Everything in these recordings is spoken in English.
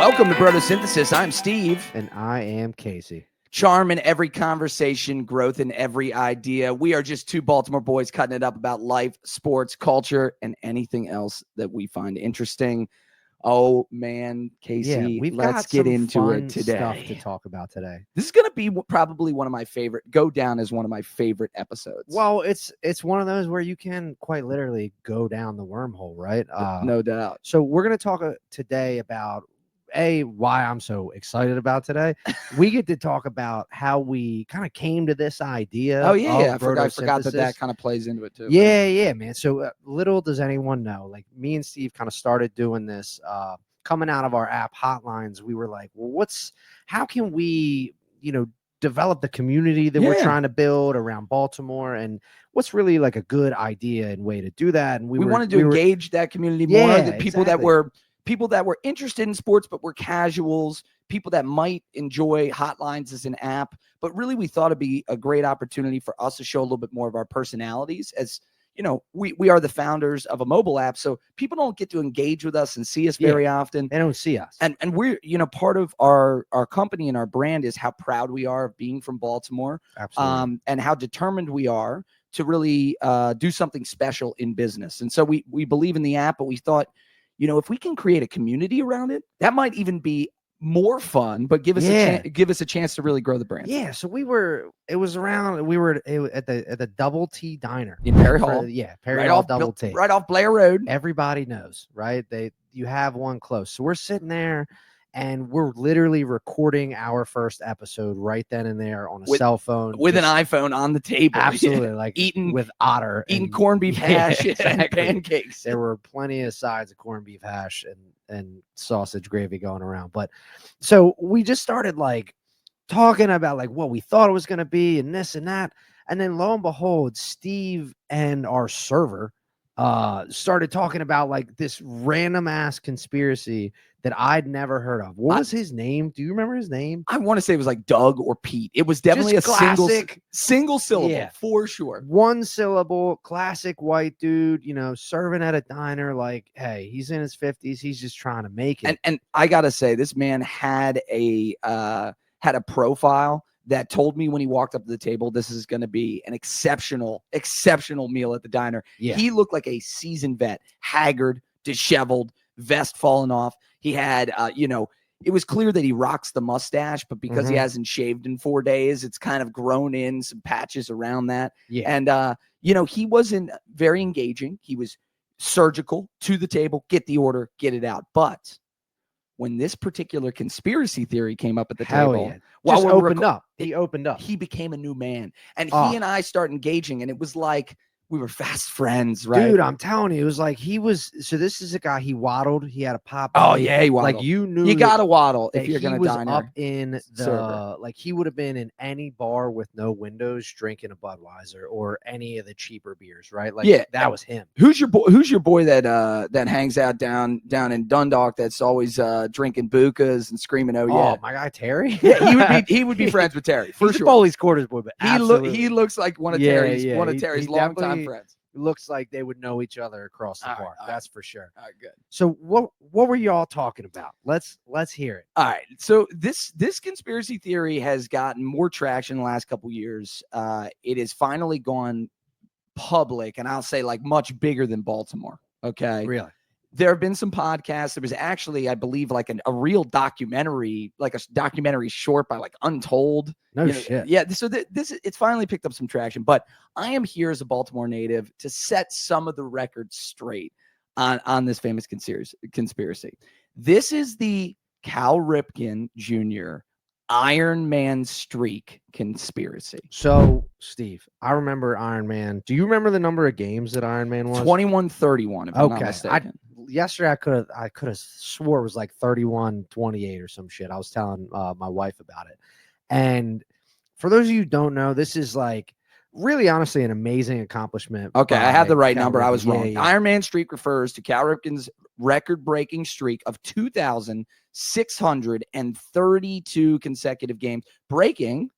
Welcome to Brotosynthesis. I'm Steve. And I am Casey. Charm in every conversation, growth in every idea. We are just two Baltimore boys cutting it up about life, sports, culture, and anything else that we find interesting. Oh, man, Casey, let's get into it today. Stuff to talk about today. This is going to be probably one of my favorite, go down as one of my favorite episodes. Well, it's one of those where you can quite literally go down the wormhole, right? No doubt. So we're going to talk today about why I'm so excited about today. We get to talk about how we kind of came to this idea. Oh, yeah. I forgot that kind of plays into it, too. Yeah, man. So little does anyone know, like me and Steve kind of started doing this coming out of our app Hotlines. We were like, well, how can we, develop the community that we're trying to build around Baltimore, and what's really like a good idea and way to do that. And we wanted to engage that community more. Yeah, the people that were interested in sports, but were casuals, people that might enjoy Hotlines as an app. But really, we thought it'd be a great opportunity for us to show a little bit more of our personalities. As you know, we are the founders of a mobile app, so people don't get to engage with us and see us very often. They don't see us. And we're, part of our company and our brand is how proud we are of being from Baltimore. Absolutely. And how determined we are to really do something special in business. And so we believe in the app, but we thought, if we can create a community around it, that might even be more fun, but give us a chance to really grow the brand. Yeah. So we were at the Double T Diner in Perry Hall. Perry Hall Double T. Right off Blair Road. Everybody knows, right? You have one close. So we're sitting there and we're literally recording our first episode right then and there on a cell phone. With an iPhone on the table. Absolutely. Like eating with Otter. Eating corned beef hash and pancakes. There were plenty of sides of corned beef hash and sausage gravy going around. But so we just started like talking about like what we thought it was going to be and this and that. And then lo and behold, Steve and our server started talking about like this random ass conspiracy that I'd never heard of. What was his name? Do you remember his name? I want to say it was like Doug or Pete. It was definitely just a single syllable for sure. One syllable, classic white dude, serving at a diner. Like, hey, he's in his 50s. He's just trying to make it. And I gotta say, this man had a profile that told me when he walked up to the table, this is going to be an exceptional meal at the diner. Yeah. He looked like a seasoned vet, haggard, disheveled, vest falling off. He had, it was clear that he rocks the mustache, but because he hasn't shaved in 4 days, it's kind of grown in some patches around that. Yeah. And, he wasn't very engaging. He was surgical to the table, get the order, get it out. But when this particular conspiracy theory came up at the table, he opened up. He became a new man, and he and I started engaging, and it was like we were fast friends, right? Dude, I'm telling you, it was like so this is a guy, he waddled, he had a pop. Oh yeah, he waddled. Like you knew you gotta waddle if you're gonna dine up in the server. Like he would have been in any bar with no windows drinking a Budweiser or any of the cheaper beers, right? Like that was him. Who's your boy that hangs out down in Dundalk that's always drinking bukas and screaming, oh yeah. Oh, my guy Terry? Yeah, he would be friends with Terry for sure. Foley's quarters boy, but he looks like one of Terry's longtime friends. Looks like they would know each other across the bar. That's for sure. All right, good. So what were y'all talking about? Let's hear it. All right. So this conspiracy theory has gotten more traction in the last couple years. It has finally gone public, and I'll say like much bigger than Baltimore. Okay. Really? There have been some podcasts. There was actually, I believe, like a real documentary, like a documentary short by like Untold. No shit. Yeah. So it's finally picked up some traction. But I am here as a Baltimore native to set some of the records straight on this famous conspiracy. This is the Cal Ripken Jr. Iron Man streak conspiracy. So, Steve, I remember Iron Man. Do you remember the number of games that Iron Man was? 21-31, if I'm not mistaken. Yesterday I could have swore it was like 31-28 or some shit. I was telling my wife about it. And for those of you who don't know, this is like really honestly an amazing accomplishment. Okay, I have the right number. Ripken. I was wrong. Yeah. Iron Man streak refers to Cal Ripken's record-breaking streak of 2,632 consecutive games, breaking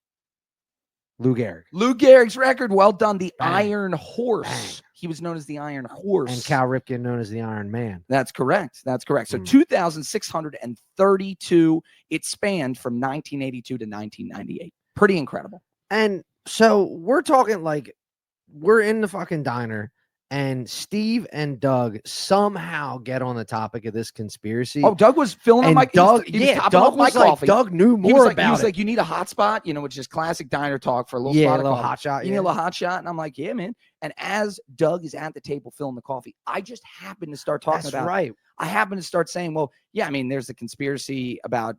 Lou Gehrig's record. Well done. The Iron Horse he was known as the Iron Horse. And Cal Ripken known as the Iron Man. That's correct. That's correct. So 2,632, it spanned from 1982 to 1998. Pretty incredible. And so we're talking like we're in the fucking diner and Steve and Doug somehow get on the topic of this conspiracy. Oh, Doug was filling up my Doug, Doug was like, coffee. Doug knew more about it. He was like, you need a hot spot, which is classic diner talk for a little spot a little hot shot. You need a little hot shot. And I'm like, yeah, man. And as Doug is at the table filling the coffee, I just happen to start talking about right. I happen to start saying, well, yeah, I mean, there's the conspiracy about,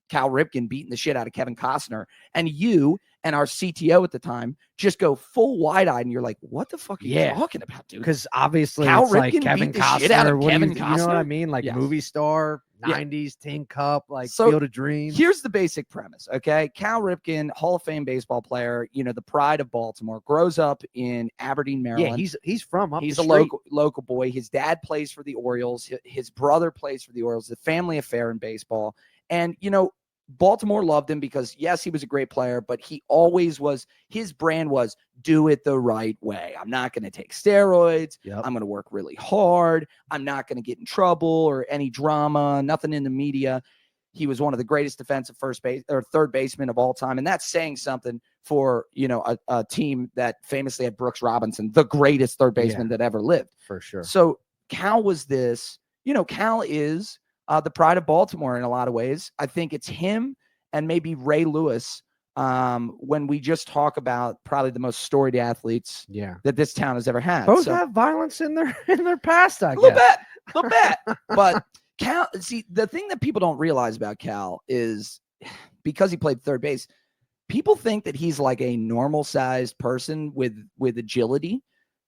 Cal Ripken beating the shit out of Kevin Costner. And you and our CTO at the time just go full wide-eyed, and you're like, what the fuck are you talking about, dude? Because obviously Cal it's Ripken like Kevin beat the shit out of Costner. Kevin You know Costner? what I mean? Like Yes. movie star, 90s, Tin Cup, like So, Field of Dreams. Here's the basic premise, okay? Cal Ripken, Hall of Fame baseball player, the pride of Baltimore, grows up in Aberdeen, Maryland. Yeah, he's from up He's the a street. local boy. His dad plays for the Orioles. His brother plays for the Orioles. The family affair in baseball. And, Baltimore loved him because, yes, he was a great player, but he always was, his brand was do it the right way. I'm not going to take steroids. Yep. I'm going to work really hard. I'm not going to get in trouble or any drama, nothing in the media. He was one of the greatest defensive third basemen of all time. And that's saying something for, a team that famously had Brooks Robinson, the greatest third baseman that ever lived. For sure. So Cal was this, Cal is the pride of Baltimore in a lot of ways. I think it's him and maybe Ray Lewis when we just talk about probably the most storied athletes that this town has ever had. Both have violence in their past, I guess. A little bit. But Cal, see, the thing that people don't realize about Cal is because he played third base, people think that he's like a normal-sized person with agility.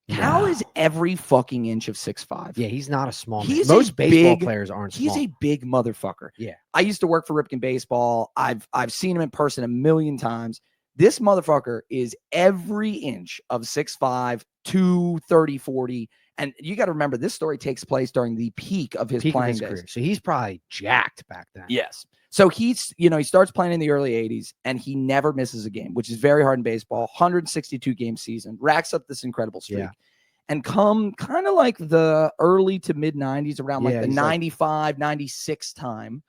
Cal is every fucking inch of 6'5". Yeah, he's not a small man. He's Most baseball players aren't small. He's a big motherfucker. Yeah. I used to work for Ripken Baseball. I've seen him in person a million times. This motherfucker is every inch of 6'5", 230, 40. And you got to remember, this story takes place during the peak of his playing days. Career. So he's probably jacked back then. Yes. So he's, he starts playing in the early 80s and he never misses a game, which is very hard in baseball. 162 game season, racks up this incredible streak. Yeah. And come kind of like the early to mid 90s, around like the 95, 96 time,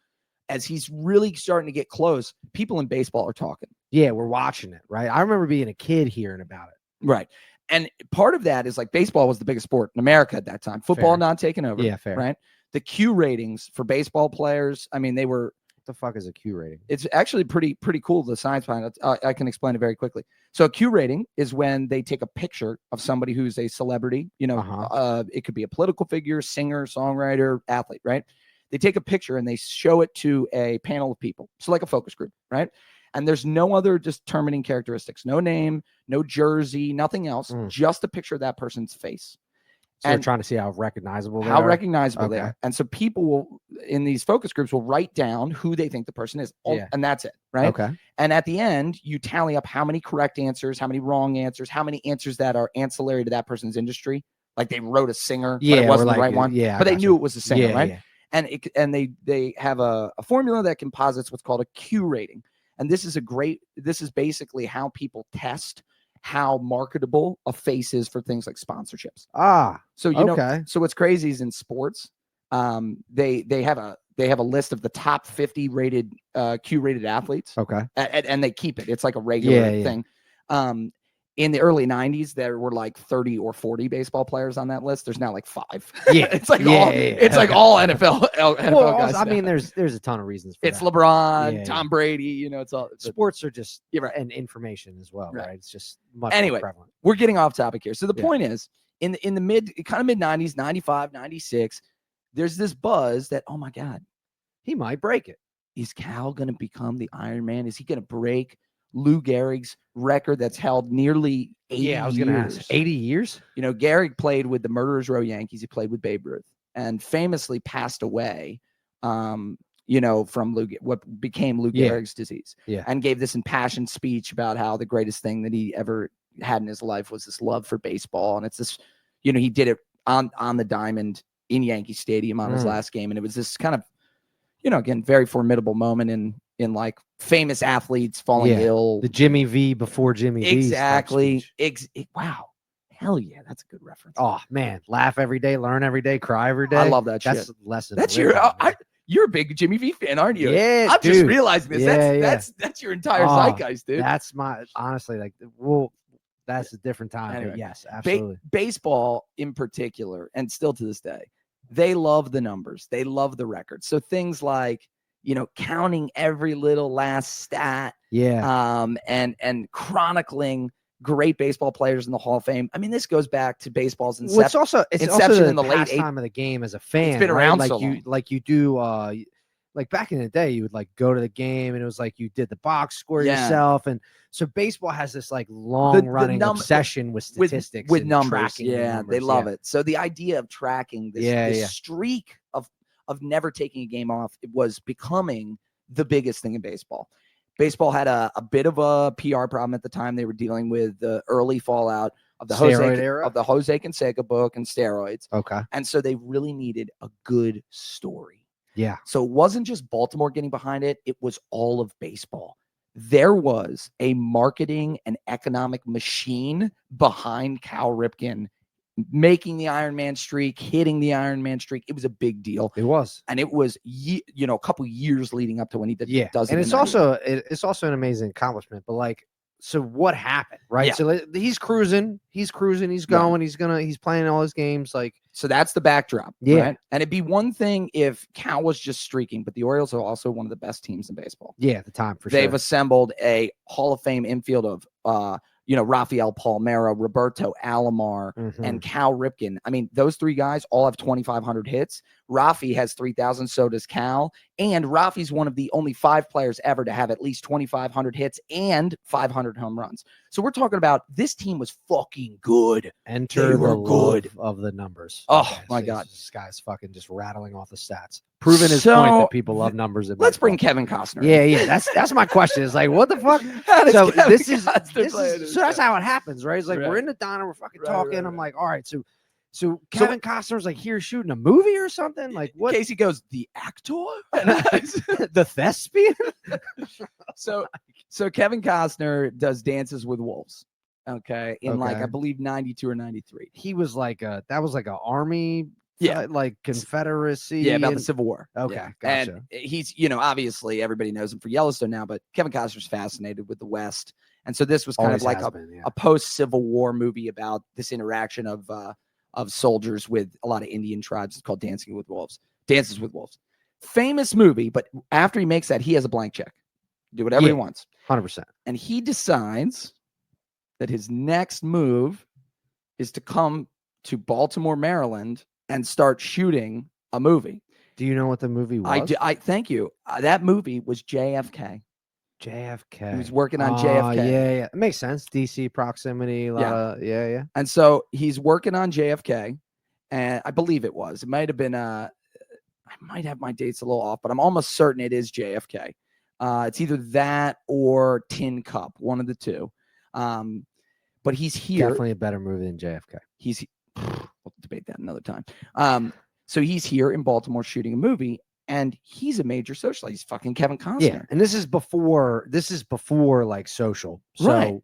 as he's really starting to get close, people in baseball are talking. Yeah, we're watching it, right? I remember being a kid hearing about it. Right. And part of that is like baseball was the biggest sport in America at that time. Football not taking over. Yeah, fair. Right. The Q ratings for baseball players, I mean, they were. What the fuck is a Q rating? It's actually pretty cool, the science behind it. I can explain it very quickly. So a Q rating is when they take a picture of somebody who's a celebrity, it could be a political figure, singer, songwriter, athlete, right? They take a picture and they show it to a panel of people. So like a focus group, right? And there's no other determining characteristics, no name, no jersey, nothing else, just a picture of that person's face. So they're trying to see how recognizable they are. They are. And so people will, in these focus groups, will write down who they think the person is. And that's it, right? Okay. And at the end, you tally up how many correct answers, how many wrong answers, how many answers that are ancillary to that person's industry. Like they wrote a singer, but it wasn't the right one. Yeah, but they knew it was a singer, right? Yeah. And they have a formula that composites what's called a Q rating. And this is basically how people test how marketable a face is for things like sponsorships. So so what's crazy is in sports, they have a list of the top 50 rated Q rated athletes. Okay. And they keep it. It's like a regular thing. In the early 90s, there were like 30 or 40 baseball players on that list. There's now like 5. Yeah. It's like all NFL guys. I mean, there's a ton of reasons for it's that. LeBron, Tom Brady, it's all sports are just right. and information as well, right? It's just much more prevalent. We're getting off topic here. So the point is, in the mid 90s, 95, 96, there's this buzz that, oh my God, he might break it. Is Cal going to become the Iron Man? Is he going to break Lou Gehrig's record that's held nearly 80 years? I was going to ask. 80 years? Gehrig played with the Murderers Row Yankees. He played with Babe Ruth and famously passed away, from what became Lou Gehrig's disease. Yeah. And gave this impassioned speech about how the greatest thing that he ever had in his life was this love for baseball. And it's this, he did it on the diamond in Yankee Stadium on his last game. And it was this kind of, again, very formidable moment in like famous athletes falling ill. The Jimmy V before Jimmy V. Exactly. Wow. Hell yeah, that's a good reference. Oh man, laugh every day, learn every day, cry every day. I love that That's shit. lesson. That's to live your. by, man. You're a big Jimmy V fan, aren't you? Yeah, I'm just dude. realizing this. Yeah, That's your entire Oh, zeitgeist, dude. That's my honestly like. Well, that's a different time. Anyway, but yes, absolutely. Baseball in particular, and still to this day, they love the numbers. They love the records. So things like, counting every little last stat, Yeah. and chronicling great baseball players in the Hall of Fame. I mean, this goes back to baseball's Well, it's also inception the in the late pastime of the game as a fan. It's been right? around like so you long. like you do like back in the day, you would like go to the game and it was like you did the box score Yeah. yourself. And so baseball has this like long running obsession with statistics with and numbers. tracking the Yeah, numbers. they love it. So the idea of tracking this streak of never taking a game off, it was becoming the biggest thing in baseball. Baseball had a bit of a PR problem at the time. They were dealing with the early fallout of the Jose Canseco book and steroids. Okay. And so they really needed a good story. Yeah. So it wasn't just Baltimore getting behind it. It was all of baseball. There was a marketing and economic machine behind Cal Ripken making the Iron Man streak, hitting the Iron Man streak. It was a big deal. It was. And it was, a couple years leading up to when he does it. And it's also an amazing accomplishment. But like, so what happened, right? Yeah. So he's cruising, he's going, he's playing all his games. Like, so that's the backdrop. Yeah. Right? And it'd be one thing if Cal was just streaking, but the Orioles are also one of the best teams in baseball. Yeah, at the time, for They've sure. assembled a Hall of Fame infield of, Rafael Palmeiro, Roberto Alomar, and Cal Ripken. I mean, those three guys all have 2,500 hits. Rafi has 3,000, so does Cal. And Rafi's one of the only 5 players ever to have at least 2,500 hits and 500 home runs. So we're talking about this team was fucking good. Enter the good of the numbers. Oh, my God. This guy's fucking just rattling off the stats. Proving his point that people love numbers. Let's bring Kevin Costner. Yeah. That's my question. It's like, what the fuck? So that's how it happens, right? It's like we're in the diner, we're fucking talking. I'm like, all right, so Kevin Costner's like here shooting a movie or something. Like what? Casey goes, the actor, the thespian. So Kevin Costner does Dances with Wolves. Okay, like I believe 92 or 93. He was like that was like an army. Yeah, like Confederacy. Yeah, about the Civil War. Okay, yeah. Gotcha. And he's, obviously everybody knows him for Yellowstone now, but Kevin Costner's fascinated with the West. And so this was kind of like a post-Civil War movie about this interaction of soldiers with a lot of Indian tribes. It's called Dances with Wolves. Famous movie, but after he makes that, he has a blank check. Do whatever he wants. 100%. And he decides that his next move is to come to Baltimore, Maryland, and start shooting a movie. Do you know what the movie was? I thank you. That movie was JFK. JFK. He was working on JFK. Yeah. It makes sense. DC proximity. Yeah. And so he's working on JFK, and I believe it was. It might have been. I might have my dates a little off, but I'm almost certain it is JFK. It's either that or Tin Cup, one of the two. But he's here. Definitely a better movie than JFK. We'll debate that another time. So he's here in Baltimore shooting a movie, and he's a major socialite. He's fucking Kevin Costner. Yeah, and this is before like social. So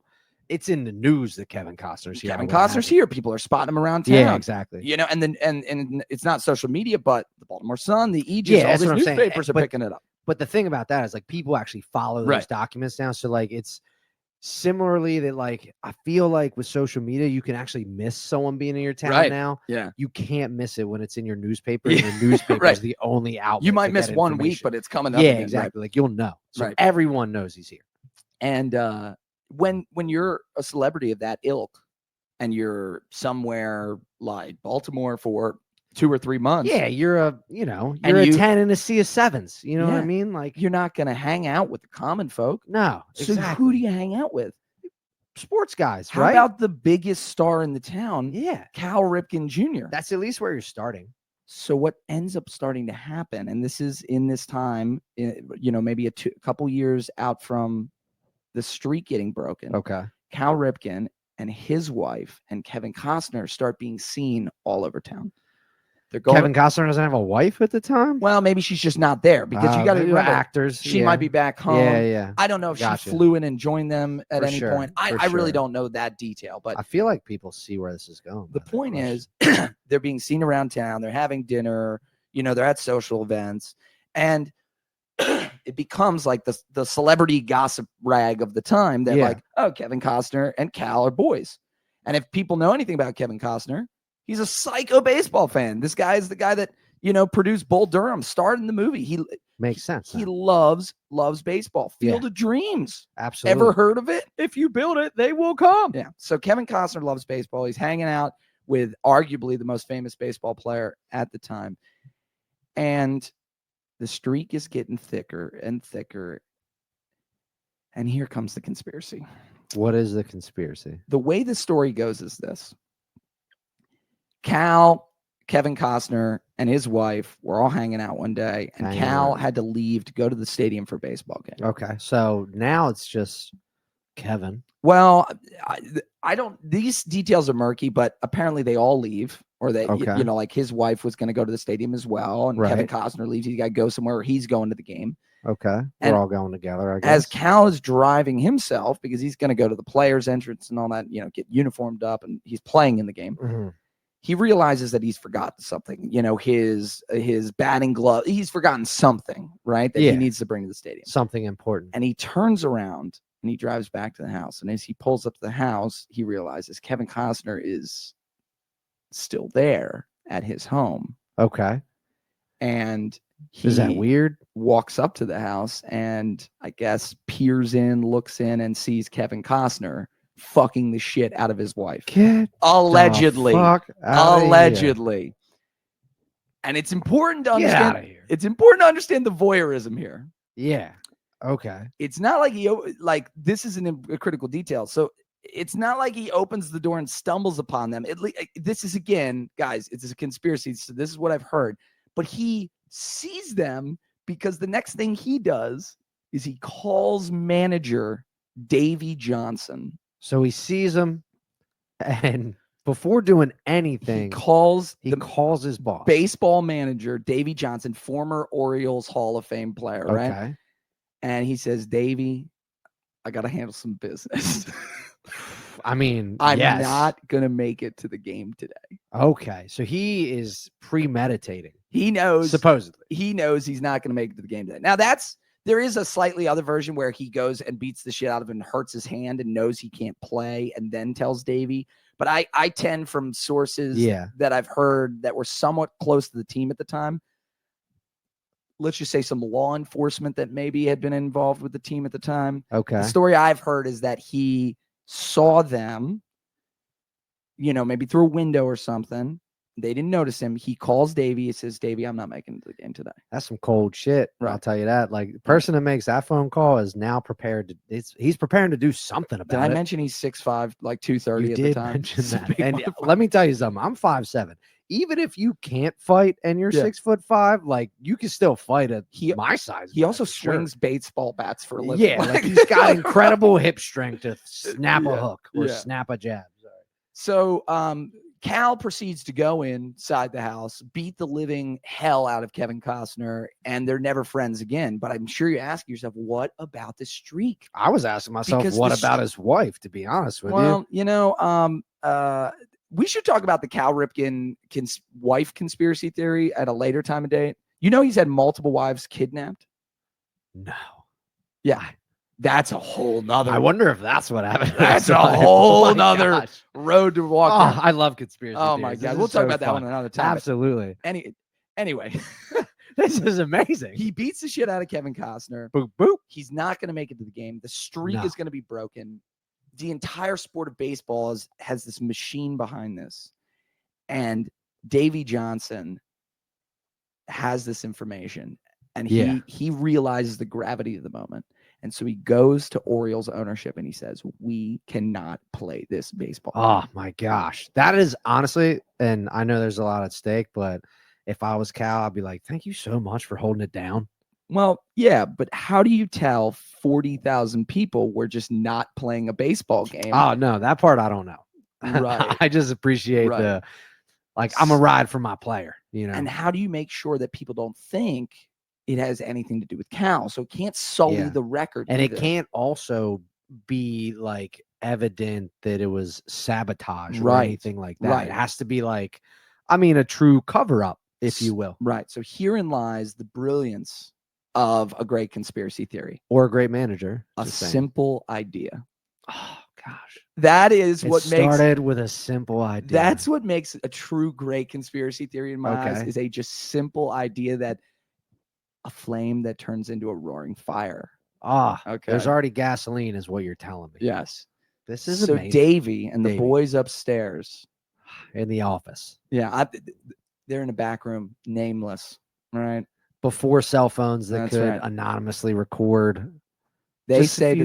it's in the news that Kevin Costner's here. Kevin Costner's here. People are spotting him around town. Yeah, exactly. And then and it's not social media, but the Baltimore Sun, the Aegis, all these newspapers are picking it up. But the thing about that is like people actually follow those documents now. So like it's similarly that like I feel like with social media you can actually miss someone being in your town now. Yeah, you can't miss it when it's in your newspaper. And your newspaper is the only outlet. You might miss 1 week, but it's coming up. Yeah, exactly. Like you'll know. So everyone knows he's here. And when you're a celebrity of that ilk and you're somewhere like Baltimore for 2 or 3 months, you're a 10 in a sea of sevens. You know what I mean? Like you're not gonna hang out with the common folk. No, so who do you hang out with? Sports guys, How about the biggest star in the town? Yeah, Cal Ripken Jr. That's at least where you're starting. So what ends up starting to happen, and this is in this time, maybe a couple years out from the streak getting broken. Okay, Cal Ripken and his wife and Kevin Costner start being seen all over town. They're going. Kevin Costner doesn't have a wife at the time. Well, maybe she's just not there because you got to remember actors. she might be back home. Yeah. I don't know if Gotcha. she flew in and joined them at For any sure, point. for I really sure. don't know that detail, but I feel like people see where this is going. the point is they're being seen around town. They're having dinner. They're at social events, and it becomes like the celebrity gossip rag of the time that like, oh, Kevin Costner and Cal are boys. And if people know anything about Kevin Costner, he's a psycho baseball fan. This guy is the guy that, produced Bull Durham, starred in the movie. He makes sense. He loves baseball. Field of Dreams. Absolutely. Ever heard of it? If you build it, they will come. Yeah. So Kevin Costner loves baseball. He's hanging out with arguably the most famous baseball player at the time. And the streak is getting thicker and thicker. And here comes the conspiracy. What is the conspiracy? The way the story goes is this. Kevin Costner, and his wife were all hanging out one day, and Cal had to leave to go to the stadium for a baseball game. Okay. So now it's just Kevin. Well, I don't, these details are murky, but apparently they all leave, or they, like his wife was going to go to the stadium as well. And Kevin Costner leaves. He's got to go somewhere, or he's going to the game. Okay. And we're all going together, I guess. As Cal is driving himself, because he's going to go to the players' entrance and all that, get uniformed up, and he's playing in the game. Mm-hmm. He realizes that he's forgotten something, his batting glove. He's forgotten something, right? That he needs to bring to the stadium. Something important. And he turns around and he drives back to the house. And as he pulls up to the house, he realizes Kevin Costner is still there at his home. Okay. And is that weird? Walks up to the house and I guess peers in, looks in, and sees Kevin Costner fucking the shit out of his wife. Allegedly. Allegedly. And it's important to understand. It's important to understand the voyeurism here. Yeah. Okay. It's not like this is a critical detail. So it's not like he opens the door and stumbles upon them. This is, again, guys, it's a conspiracy. So this is what I've heard. But he sees them because the next thing he does is he calls manager Davey Johnson. So he sees him, and before doing anything, he calls his boss, baseball manager Davey Johnson, former Orioles Hall of Fame player, right? And he says, Davey, I got to handle some business. I mean, I'm not going to make it to the game today. Okay. So he is premeditating. He knows, supposedly. He knows he's not going to make it to the game today. Now, there is a slightly other version where he goes and beats the shit out of him and hurts his hand and knows he can't play and then tells Davey. But I tend, from sources that I've heard that were somewhat close to the team at the time, let's just say some law enforcement that maybe had been involved with the team at the time. Okay. The story I've heard is that he saw them, maybe through a window or something. They didn't notice him. He calls Davey. He says, Davey, I'm not making it to the game today. That's some cold shit. Right. I'll tell you that. Like, the person that makes that phone call is now prepared to, he's preparing to do something about it. Did I mention he's 6'5", like 230 at the time? Mention that. And let me tell you something. I'm 5'7". Even if you can't fight and you're 6'5", like, you can still fight at my size. He also swings baseball bats for a living. Yeah, like he's got incredible hip strength to snap a hook or snap a jab. So Cal proceeds to go inside the house, beat the living hell out of Kevin Costner, and they're never friends again. But I'm sure you ask yourself, what about the streak? I was asking myself, what about his wife, to be honest with you? Well, we should talk about the Cal Ripken wife conspiracy theory at a later time of day. He's had multiple wives kidnapped? No. Yeah. That's a whole nother. I wonder if that's what happened. That's a whole nother road to walk down. I love conspiracy theories. Oh my God. We'll talk about that one another time. Absolutely. Anyway, this is amazing. He beats the shit out of Kevin Costner. Boop, boop. He's not going to make it to the game. The streak is going to be broken. The entire sport of baseball has this machine behind this. And Davey Johnson has this information. And he realizes the gravity of the moment. And so he goes to Orioles ownership and he says, we cannot play this baseball. Oh my gosh. That is honestly, and I know there's a lot at stake, but if I was Cal, I'd be like, thank you so much for holding it down. Well, yeah, but how do you tell 40,000 people we're just not playing a baseball game? Oh no, that part I don't know. Right. I just appreciate I'm a ride for my player. And how do you make sure that people don't think it has anything to do with Cal? So it can't sully the record. And either. it can't also be like evident that it was sabotage or anything like that. It has to be like, a true cover up, if you will. Right. So herein lies the brilliance of a great conspiracy theory or a great manager. A simple idea. Oh gosh, that is what started with a simple idea. That's what makes a true great conspiracy theory in my eyes, is a just simple idea that a flame that turns into a roaring fire. There's already gasoline, is what you're telling me. Yes. This is so amazing. Davey and the boys upstairs in the office. Yeah, they're in a back room, nameless, right? Before cell phones that could anonymously record. They say to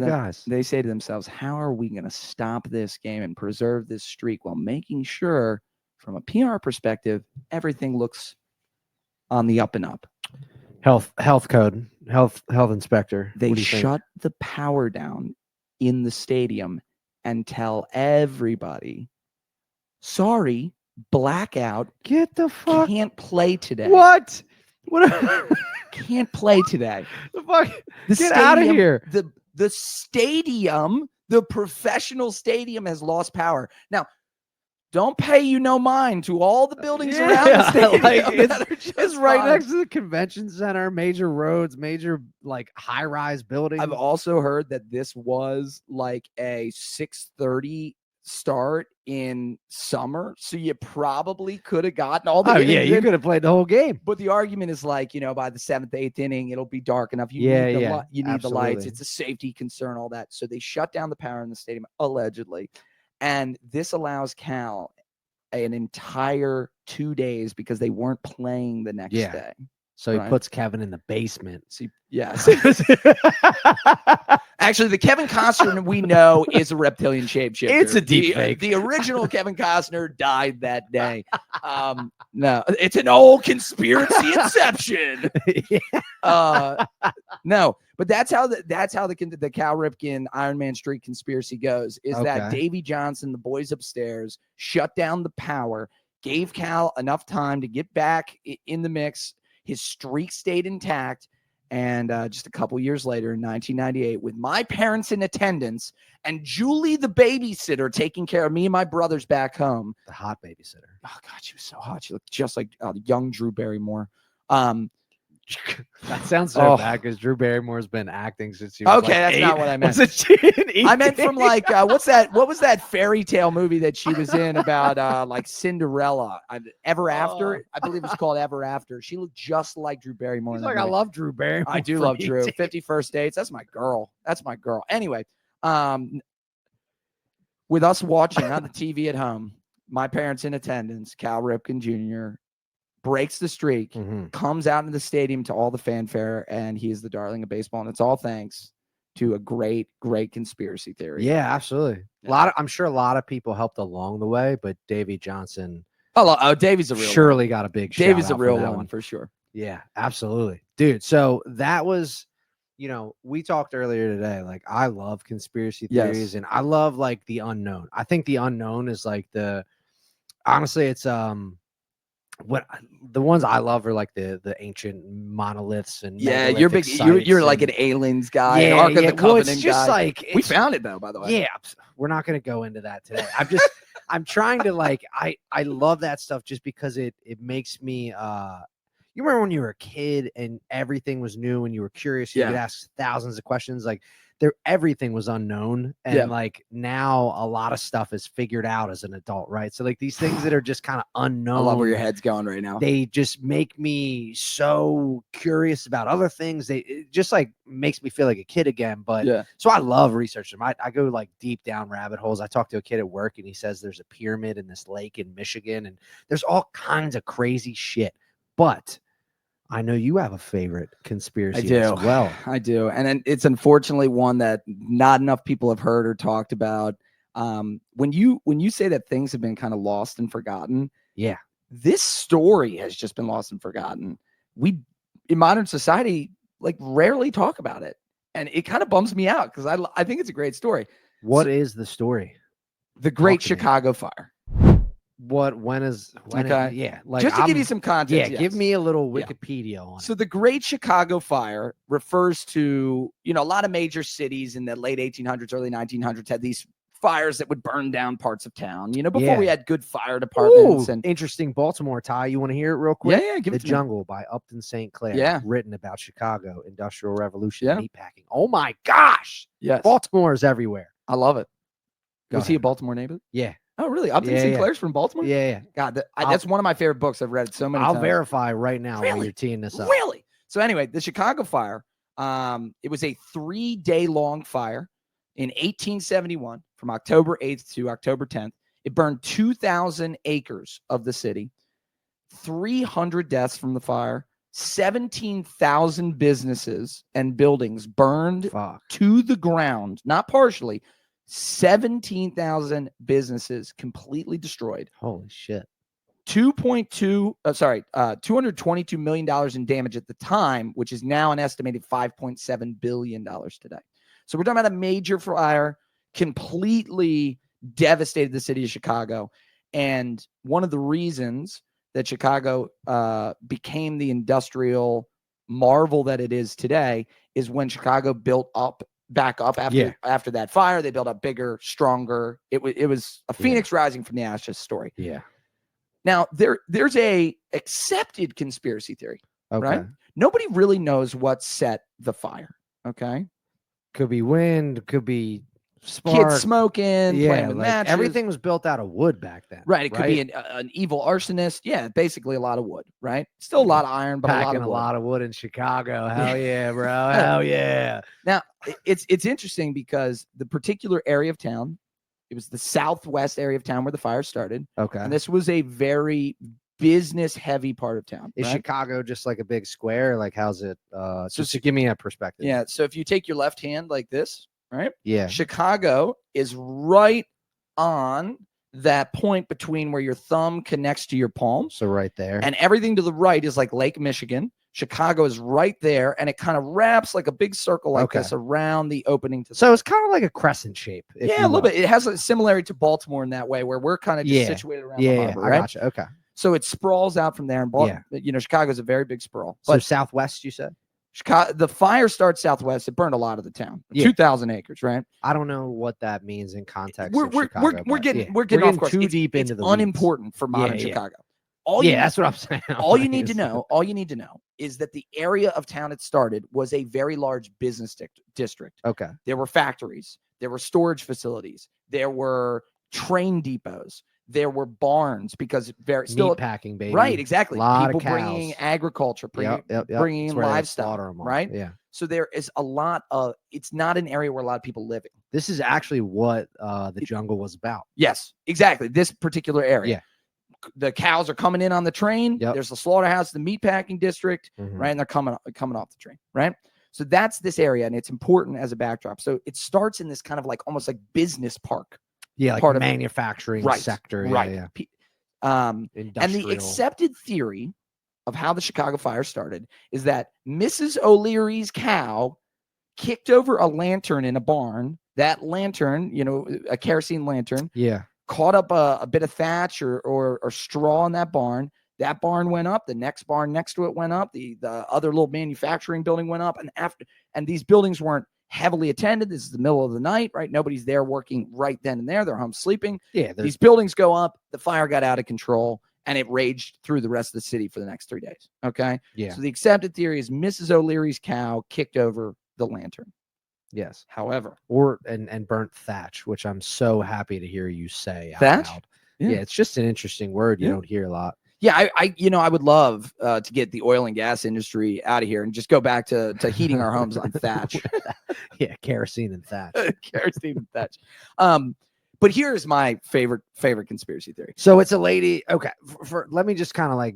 themselves, how are we going to stop this game and preserve this streak while making sure, from a PR perspective, everything looks on the up and up? Health inspector. They shut the power down in the stadium and tell everybody, sorry, blackout. Get the fuck. Can't play today. What? Can't play today. The fuck? Get out of here. The stadium, the professional stadium, has lost power. Now, don't pay you no mind to all the buildings around the stadium. It's right next to the convention center, major roads, major like high-rise buildings. I've also heard that this was like a 6:30 start in summer, so you probably could have gotten all the you could have played the whole game. But the argument is like, by the 7th, 8th inning, it'll be dark enough. You need the lights. It's a safety concern, all that. So they shut down the power in the stadium, allegedly. And this allows Cal an entire 2 days because they weren't playing the next day. So he puts Kevin in the basement. Yes. Actually, the Kevin Costner we know is a reptilian shapeshifter. It's a deep fake. The original Kevin Costner died that day. No, it's an old conspiracy inception. No, but that's how the Cal Ripken Iron Man Street conspiracy goes. Is that Davey Johnson, the boys upstairs, shut down the power, gave Cal enough time to get back in the mix. His streak stayed intact. And just a couple years later, in 1998, with my parents in attendance and Julie, the babysitter, taking care of me and my brothers back home. The hot babysitter. Oh, God, she was so hot. She looked just like young Drew Barrymore. That sounds so bad because Drew Barrymore's been acting since she was like that's 8. not what I meant. I I meant from like what was that fairy tale movie that she was in about like Cinderella? Ever After? I believe it's called Ever After. She looked just like Drew Barrymore. He's like, I love Drew Barrymore. I do love Drew. 50 First Dates. That's my girl. Anyway, with us watching on the TV at home, my parents in attendance, Cal Ripken Jr. breaks the streak, comes out into the stadium to all the fanfare, and he is the darling of baseball. And it's all thanks to a great, great conspiracy theory. Yeah, absolutely. I'm sure a lot of people helped along the way, but Davey Johnson. Davy's a real surely one. Got a big shout Davy's out a real for that one for sure. Yeah, absolutely. Dude, so that was, we talked earlier today, like I love conspiracy theories and I love like the unknown. I think the unknown is like honestly, it's what the ones I love are like the ancient monoliths and you're big. You're like an aliens guy, an Ark of the Covenant it's just guy. Like we found it though, by the way. Yeah, we're not going to go into that today. I'm trying to like I love that stuff just because it makes me. You remember when you were a kid and everything was new and you were curious, you could ask thousands of questions. Like everything was unknown, and like now a lot of stuff is figured out as an adult, right? So like these things that are just kind of unknown. I love where your head's going right now. They just make me so curious about other things. It just like makes me feel like a kid again. But so I love researching them. I go like deep down rabbit holes. I talked to a kid at work and he says there's a pyramid in this lake in Michigan, and there's all kinds of crazy shit. But I know you have a favorite conspiracy as well. I do. And then it's unfortunately one that not enough people have heard or talked about. When you say that things have been kind of lost and forgotten, this story has just been lost and forgotten. We, in modern society, like rarely talk about it. And it kind of bums me out because I think it's a great story. What is the story? The Great Chicago Fire. when Okay. yeah, like Just to give you I'm- some context. yeah, give yes. me a little Yeah. Wikipedia on So it. the Great Chicago Fire refers to, a lot of major cities in the late 1800s, early 1900s had these fires that would burn down parts of town, before we Yeah. had good fire departments. Ooh, And interesting Baltimore tie. You want to hear it real yeah, quick? give The it to me. Jungle by Upton St. Clair. Yeah. Written about Chicago, Industrial Revolution, Yeah. meatpacking. Oh my gosh. Yes. Baltimore is everywhere. I love it. Go Was he a ahead. Baltimore native? Yeah. Oh, really? Upton Yeah, St. yeah. Clair's from Baltimore? Yeah. God, that's one of my favorite books. I've read it so many I'll times. verify right now while Really? you're teeing this up. Really? So anyway, the Chicago Fire, it was a 3-day-long fire in 1871 from October 8th to October 10th. It burned 2,000 acres of the city, 300 deaths from the fire, 17,000 businesses and buildings burned Fuck. to the ground, not partially. 17,000 businesses completely destroyed. Holy shit. $222 million in damage at the time, which is now an estimated $5.7 billion today. So we're talking about a major fire, completely devastated the city of Chicago. And one of the reasons that Chicago became the industrial marvel that it is today is when Chicago built back up after that fire. They built up bigger, stronger. It was a phoenix rising from the ashes story. Yeah. Now there's a accepted conspiracy theory, Okay. right? Nobody really knows what set the fire. Okay. Could be wind, could be spark. Kids smoking, playing with matches. Everything was built out of wood back then. Right. It could be an evil arsonist. Yeah, basically a lot of wood, right? Still a lot of iron, but Packing a lot of wood. in Chicago. Hell yeah, bro. Hell yeah. Now, it's interesting because the particular area of town, it was the southwest area of town where the fire started. Okay. And this was a very business heavy part of town. Is right? Chicago just like a big square? Like, how's it? So Just to give me a perspective. Yeah. So if you take your left hand like this, right? Yeah. Chicago is right on that point between where your thumb connects to your palm. So right there. And everything to the right is like Lake Michigan. Chicago is right there, and it kind of wraps like a big circle like this around the opening to. So it's kind of like a crescent shape. Yeah, a little bit. It has a similarity to Baltimore in that way, where we're kind of just situated around the harbor, right? I gotcha. Okay. So it sprawls out from there, and Chicago is a very big sprawl. So But southwest, you said? Chicago, the fire starts southwest. It burned a lot of the town, 2,000 acres, right? I don't know what that means in context. We're getting off course. Too deep into the weeds. Unimportant for modern Chicago. That's what I'm saying. All you need to know is that the area of town it started was a very large business district. Okay. There were factories, there were storage facilities, there were train depots, there were barns because meat packing, baby. Right, exactly. Lot People of cows. Bringing agriculture, bringing in livestock, right? Yeah. So there is a lot of. It's not an area where a lot of people living. This is actually what the jungle was about. Yes, exactly. This particular area. Yeah. The cows are coming in on the train. Yep. There's the slaughterhouse, the meatpacking district, right? And they're coming off the train, right? So that's this area, and it's important as a backdrop. So it starts in this kind of like almost like business park. Yeah, like part manufacturing sector. Right. Yeah. And the accepted theory of how the Chicago fire started is that Mrs. O'Leary's cow kicked over a lantern in a barn. That lantern, a kerosene lantern, caught up a bit of thatch or straw in that barn. That barn went up. The next barn next to it went up. The other little manufacturing building went up. And these buildings weren't heavily attended. This is the middle of the night, right? Nobody's there working right then and there. They're home sleeping. Yeah. These buildings go up. The fire got out of control, and it raged through the rest of the city for the next 3 days. Okay. Yeah. So the accepted theory is Mrs. O'Leary's cow kicked over the lantern. Yes. However, and burnt thatch, which I'm so happy to hear you say. Thatch? Out loud. Yeah. It's just an interesting word you don't hear a lot. Yeah, I would love to get the oil and gas industry out of here and just go back to heating our homes on thatch. Yeah, kerosene and thatch. Kerosene and thatch. But here's my favorite conspiracy theory. So it's a lady. Okay, let me just kind of like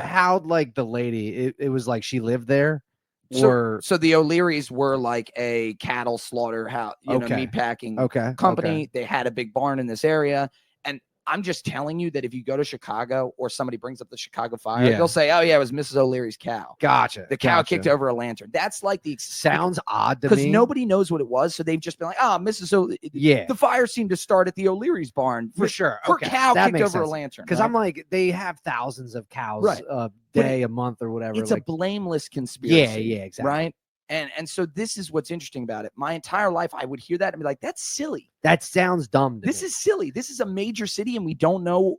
how like the lady. It was like she lived there. So the O'Learys were like a cattle slaughterhouse, meat packing company. They had a big barn in this area, and I'm just telling you that if you go to Chicago or somebody brings up the Chicago fire, Yeah. they'll say, "Oh yeah, it was Mrs. O'Leary's cow. Gotcha. The cow gotcha. kicked over a lantern." That's like the Sounds odd to because me. nobody knows what it was, so they've just been like, "Oh, Mrs. O'Leary." Yeah, The fire seemed to start at the O'Leary's barn for sure. Her Okay, cow that kicked makes over a sense. lantern. Because right? I'm like, they have thousands of cows Right. a But day, a month, or whatever. It's like, a blameless conspiracy. yeah, exactly. Right. And so this is what's interesting about it. My entire life, I would hear that and be like, "That's silly. That sounds dumb to This me. is silly. This is a major city, and we don't know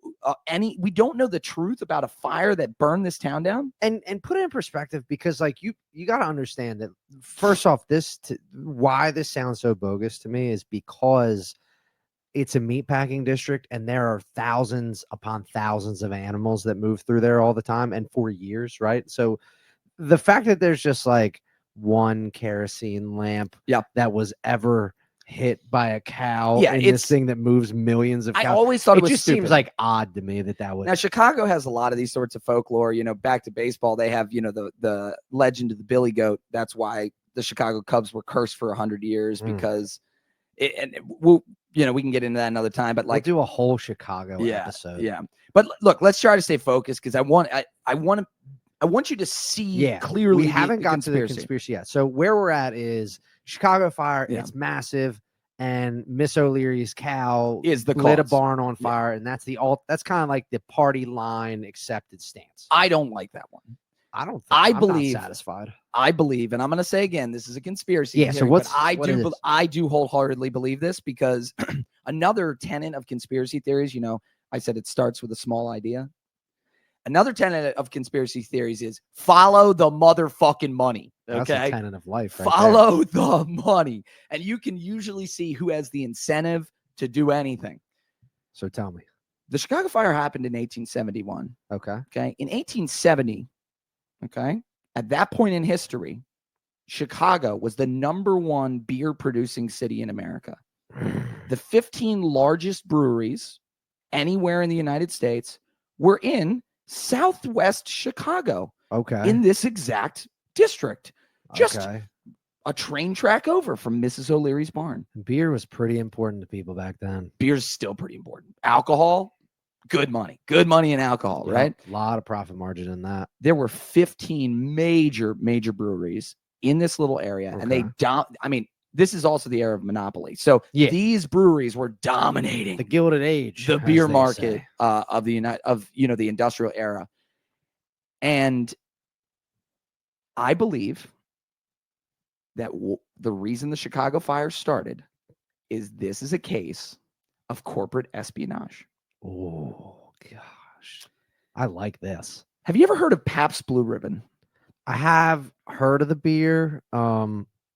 we don't know the truth about a fire that burned this town down." And put it in perspective, because like you got to understand that first off, why this sounds so bogus to me is because it's a meatpacking district, and there are thousands upon thousands of animals that move through there all the time and for years, right? So the fact that there's just like one kerosene lamp that was ever hit by a cow in this thing that moves millions of cows. I always thought it was just stupid. seems like odd to me that would. Now Chicago has a lot of these sorts of folklore. Back to baseball, they have the legend of the Billy Goat. That's why the Chicago Cubs were cursed for 100 years because we can get into that another time. But like, we'll do a whole Chicago episode. Yeah, but look, let's try to stay focused because I want you to see clearly. We haven't got to the conspiracy yet. So where we're at is Chicago fire. Yeah. It's massive, and Miss O'Leary's cow is lit a barn on fire, and that's that's kind of like the party line accepted stance. I don't like that one. I'm believe not satisfied. I believe, and I'm going to say again, this is a conspiracy. Yeah. Theory, So I do wholeheartedly believe this because another tenet of conspiracy theories. I said it starts with a small idea. Another tenet of conspiracy theories is follow the motherfucking money. Okay. That's a tenet of life. Right follow the money. And you can usually see who has the incentive to do anything. So tell me. The Chicago fire happened in 1871. Okay. Okay. In 1870, okay, at that point in history, Chicago was the #1 beer producing city in America. The 15 largest breweries anywhere in the United States were in Southwest Chicago. Okay. In this exact district. Just a train track over from Mrs. O'Leary's barn. Beer was pretty important to people back then. Beer's still pretty important. Alcohol, good money in alcohol, right? A lot of profit margin in that. There were 15 major breweries in this little area, and they this is also the era of monopoly. So these breweries were dominating the Gilded Age, the beer market of the the industrial era. And I believe that the reason the Chicago fire started is this is a case of corporate espionage. Oh gosh, I like this. Have you ever heard of Pabst Blue Ribbon? I have heard of the beer.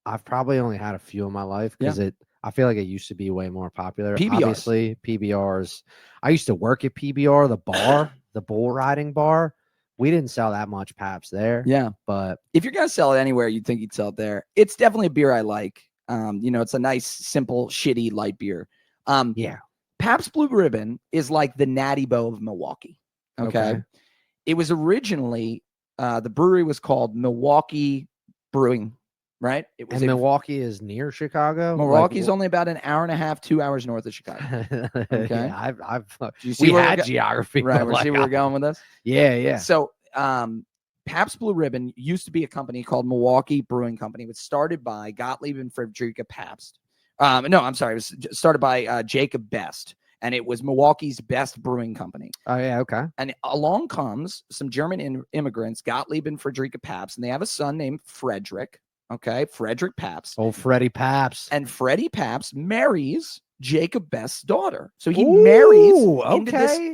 I've probably only had a few in my life because I feel like it used to be way more popular. PBRs. Obviously, PBRs. I used to work at PBR, the bar, the bull riding bar. We didn't sell that much Pabst there. Yeah. But if you're going to sell it anywhere, you'd think you'd sell it there. It's definitely a beer I like. It's a nice, simple, shitty light beer. Pabst Blue Ribbon is like the Natty Boh of Milwaukee. Okay. It was originally, the brewery was called Milwaukee Brewing, right? Milwaukee is near Chicago. Milwaukee's only about an hour and a half, 2 hours north of Chicago. Okay. Yeah, we had geography. Right. We see where we're going with this. Yeah. So, Pabst Blue Ribbon used to be a company called Milwaukee Brewing Company. It was started by Gottlieb and Friederike Pabst. It was started by Jacob Best, and it was Milwaukee's best brewing company. Oh, yeah, okay. And along comes some German immigrants, Gottlieb and Friederike Pabst, and they have a son named Frederick. Okay, Frederick Pabst. Oh, Freddie Pabst. And Freddie Pabst marries Jacob Best's daughter. So he marries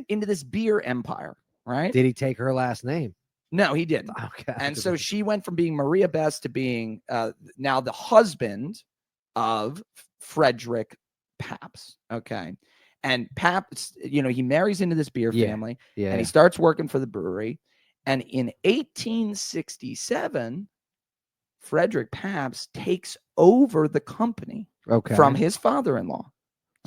into this beer empire, right? Did he take her last name? No, he didn't. Okay. And so she went from being Maria Best to being now the husband of Frederick Pabst. Okay. And Pabst, he marries into this beer family and he starts working for the brewery. And in 1867, Frederick Pabst takes over the company from his father-in-law.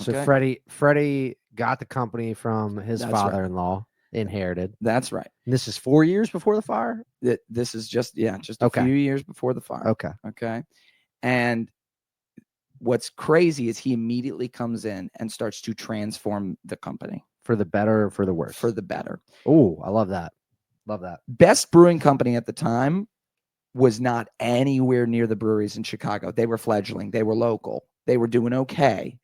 Okay. So Freddie got the company from his father-in-law, inherited. That's right. And this is 4 years before the fire? This is just a few years before the fire. Okay. And what's crazy is he immediately comes in and starts to transform the company For the better or for the worse? For the better. Oh, I love that. Love that. Best brewing company at the time was not anywhere near the breweries in Chicago. They were fledgling. They were local. They were doing okay,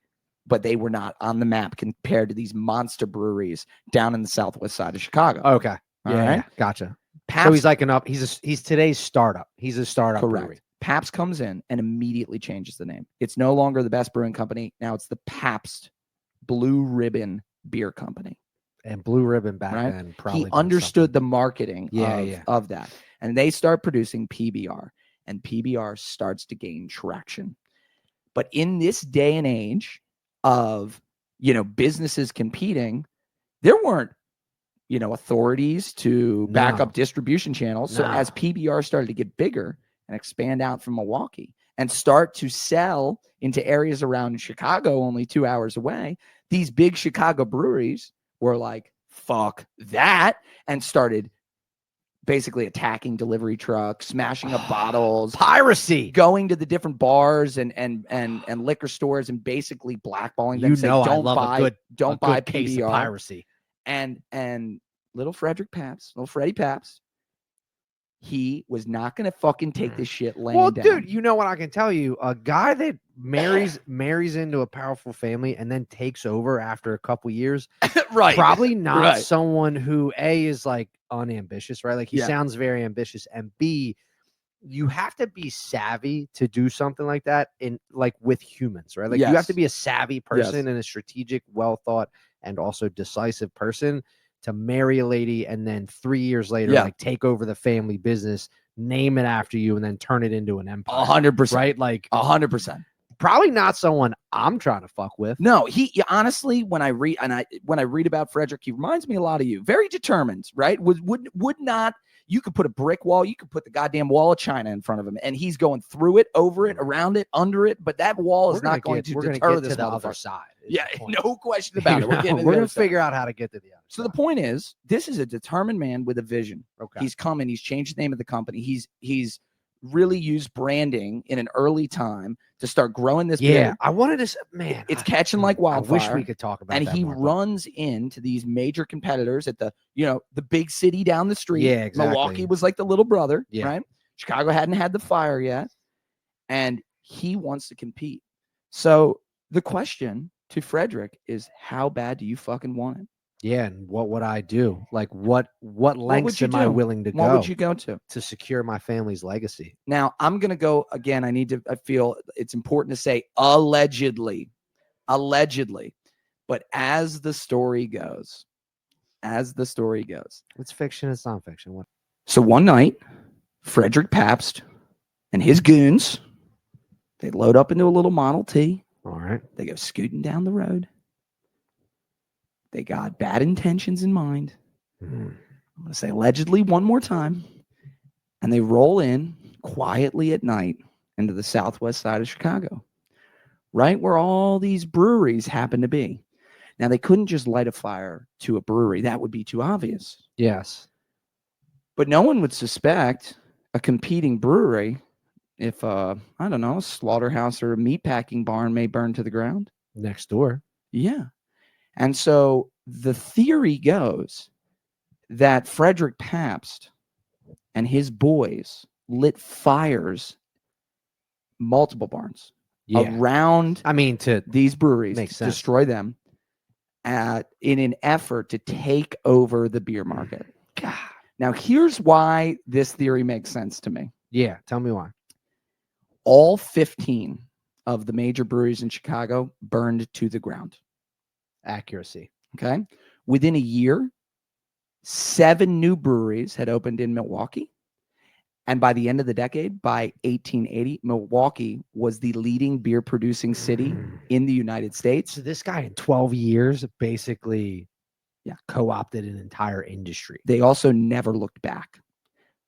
but they were not on the map compared to these monster breweries down in the southwest side of Chicago. Okay. All Yeah, right. yeah, gotcha. Pabst, So he's like he's today's startup. He's a startup correct. brewery. Pabst comes in and immediately changes the name. It's no longer the Best Brewing Company. Now it's the Pabst Blue Ribbon Beer Company. And Blue Ribbon back Right? then probably He understood something. the marketing Yeah, of that. And they start producing PBR, and PBR starts to gain traction. But in this day and age of, businesses competing, there weren't, authorities to back No. up distribution channels. So No. as PBR started to get bigger and expand out from Milwaukee and start to sell into areas around Chicago, only 2 hours away, these big Chicago breweries were like, fuck that, and started basically attacking delivery trucks, smashing up bottles, Piracy. going to the different bars and liquor stores and basically blackballing them. You Say, know I don't love buy, a good don't buy case of PBR. piracy. And little Frederick Pabst, little Freddie Pabst, he was not going to fucking take this shit laying Well, down. dude, you know what I can tell you? A guy that marries into a powerful family and then takes over after a couple years, right? probably not Right. someone who A is like unambitious, right? Like he Yeah. sounds very ambitious, and B, you have to be savvy to do something like that in like with humans, right? Like you have Yes. to be a savvy person Yes. and a strategic, well thought, and also decisive person to marry a lady and then 3 years later, Yeah. like take over the family business, name it after you, and then turn it into an empire. 100%. Right? Like 100%. probably not someone I'm trying to fuck with. No, honestly, when I read about Frederick, he reminds me a lot of you. Very determined, right? Would not. You could put a brick wall, you could put the goddamn wall of China in front of him, and he's going through it, over it, around it, under it. But that wall is not going to deter this to the other motherfucker. side. Yeah, no question about it. We're getting to the We're other gonna side. figure out how to get to the other So side. the point is, this is a determined man with a vision. Okay. He's coming. He's changed the name of the company. He's really used branding in an early time to start growing this. Yeah, beer. I wanted to. Man, It's catching like wildfire. I wish we could talk about and that he more, but- runs into these major competitors at the big city down the street. Yeah, exactly. Milwaukee was like the little brother, Yeah. right? Chicago hadn't had the fire yet, and he wants to compete. So the question to Frederick is, how bad do you fucking want it? Yeah, and what would I do? Like, what lengths you am I do? willing to What go would you go to? to secure my family's legacy? Now, I'm going to go again. I feel it's important to say allegedly, but as the story goes, It's fiction. It's nonfiction. What? so one night, Frederick Pabst and his goons, they load up into a little Model T. All right. They go scooting down the road. They got bad intentions in mind. I'm going to say allegedly one more time. And they roll in quietly at night into the southwest side of Chicago, right where all these breweries happen to be. Now, they couldn't just light a fire to a brewery. That would be too obvious. Yes. But no one would suspect a competing brewery if, a slaughterhouse or a meatpacking barn may burn to the ground. Next door. Yeah. And so the theory goes that Frederick Pabst and his boys lit fires, multiple barns around to these breweries, makes to sense. destroy them in an effort to take over the beer market. God. Now, here's why this theory makes sense to me. Yeah, tell me why. All 15 of the major breweries in Chicago burned to the ground. Accuracy. Okay. Within a year, 7 new breweries had opened in Milwaukee. And by the end of the decade, by 1880, Milwaukee was the leading beer producing city in the United States. So this guy in 12 years basically co-opted an entire industry. They also never looked back.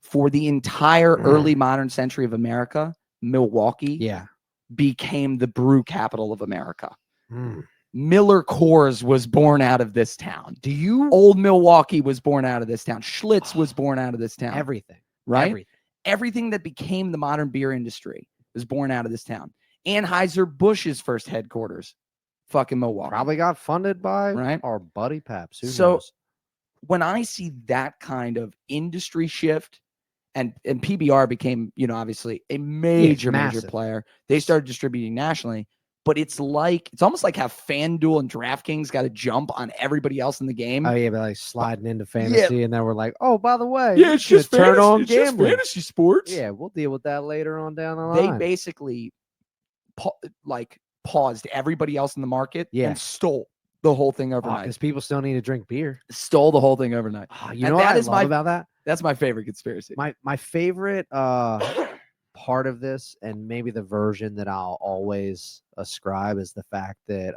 For the entire early modern century of America, Milwaukee became the brew capital of America. Miller Coors was born out of this town. Old Milwaukee was born out of this town. Schlitz was born out of this town. Everything. Right? Everything that became the modern beer industry was born out of this town. Anheuser-Busch's first headquarters fucking Milwaukee. Probably got funded by Right. our buddy Paps. Who So knows? when I see that kind of industry shift, and PBR became, obviously a major massive. player. They started distributing nationally, but it's almost like how FanDuel and DraftKings got to jump on everybody else in the game. Oh yeah, but like sliding into fantasy, and then we're like, oh, by the way, Yeah, it's just turn on it's just gambling. fantasy sports. Yeah, we'll deal with that later on down the line. They basically paused everybody else in the market and stole the whole thing overnight. Because people still need to drink beer. Stole the whole thing overnight. You know what I love about that? That's my favorite conspiracy. My favorite part of this, and maybe the version that I'll always ascribe, is the fact that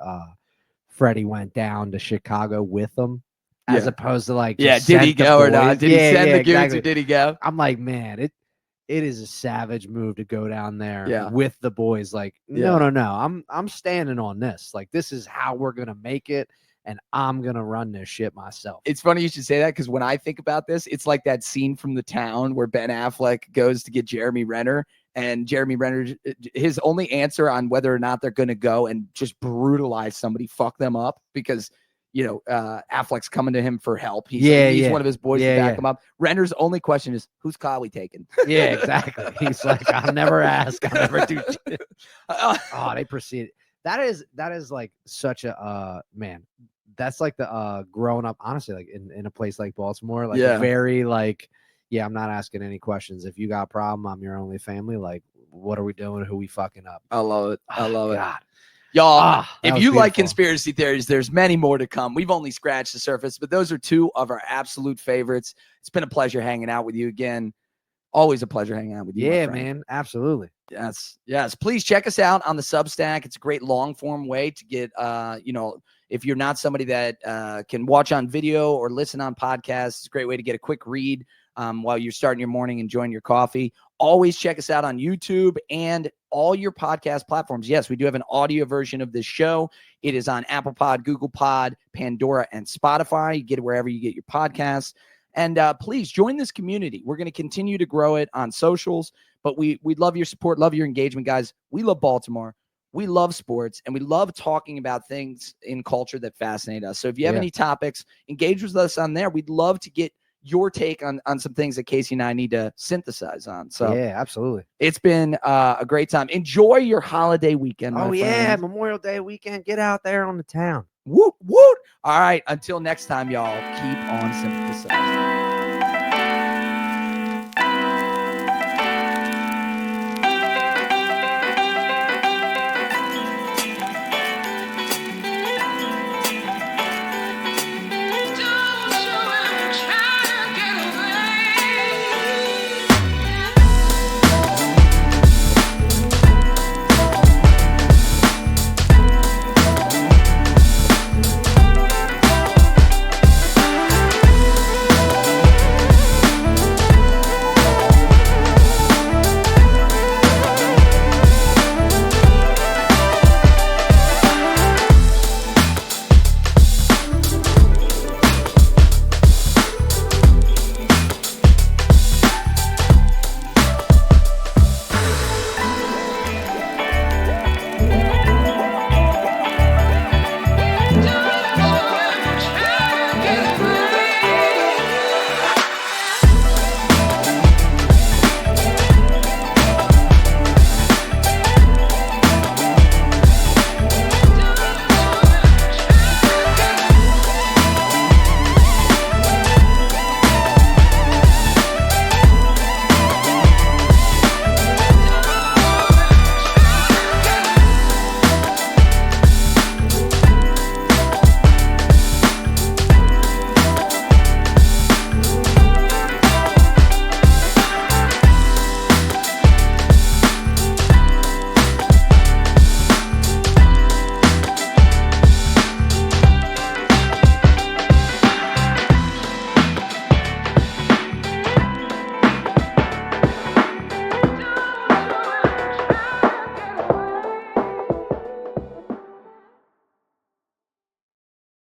Freddie went down to Chicago with them, as opposed to like, did he go or not? Did he send the goons or did he go? I'm like, man, it is a savage move to go down there with the boys. Like, no, I'm standing on this. Like, this is how we're gonna make it, and I'm gonna run this shit myself. It's funny you should say that, because when I think about this, it's like that scene from The Town where Ben Affleck goes to get Jeremy Renner, and Jeremy Renner, his only answer on whether or not they're gonna go and just brutalize somebody, fuck them up, because Affleck's coming to him for help. He's one of his boys to back him up. Renner's only question is, who's Kyle taking? Yeah, exactly. He's like, I'll never ask. I'll never do shit. They proceeded. That is like such a man. That's like the growing up, honestly, like in a place like Baltimore, like very like, I'm not asking any questions. If you got a problem, I'm your only family. Like, what are we doing? Who we fucking up? I love it. I love it. Y'all, if you like conspiracy theories, there's many more to come. We've only scratched the surface, but those are two of our absolute favorites. It's been a pleasure hanging out with you again. Always a pleasure hanging out with you. Yeah, man. Absolutely. Yes. Please check us out on the Substack. It's a great long form way to get, if you're not somebody that can watch on video or listen on podcasts, it's a great way to get a quick read while you're starting your morning, enjoying your coffee. Always check us out on YouTube and all your podcast platforms. Yes, we do have an audio version of this show. It is on Apple Pod, Google Pod, Pandora, and Spotify. You get it wherever you get your podcasts. And please join this community. We're going to continue to grow it on socials, but we love your support, love your engagement, guys. We love Baltimore. We love sports, and we love talking about things in culture that fascinate us. So if you have any topics, engage with us on there. We'd love to get your take on some things that Casey and I need to synthesize on. So yeah, absolutely. It's been a great time. Enjoy your holiday weekend. Oh yeah, Memorial Day weekend. Get out there on the town. Woot, woot. All right. Until next time, y'all, keep on synthesizing.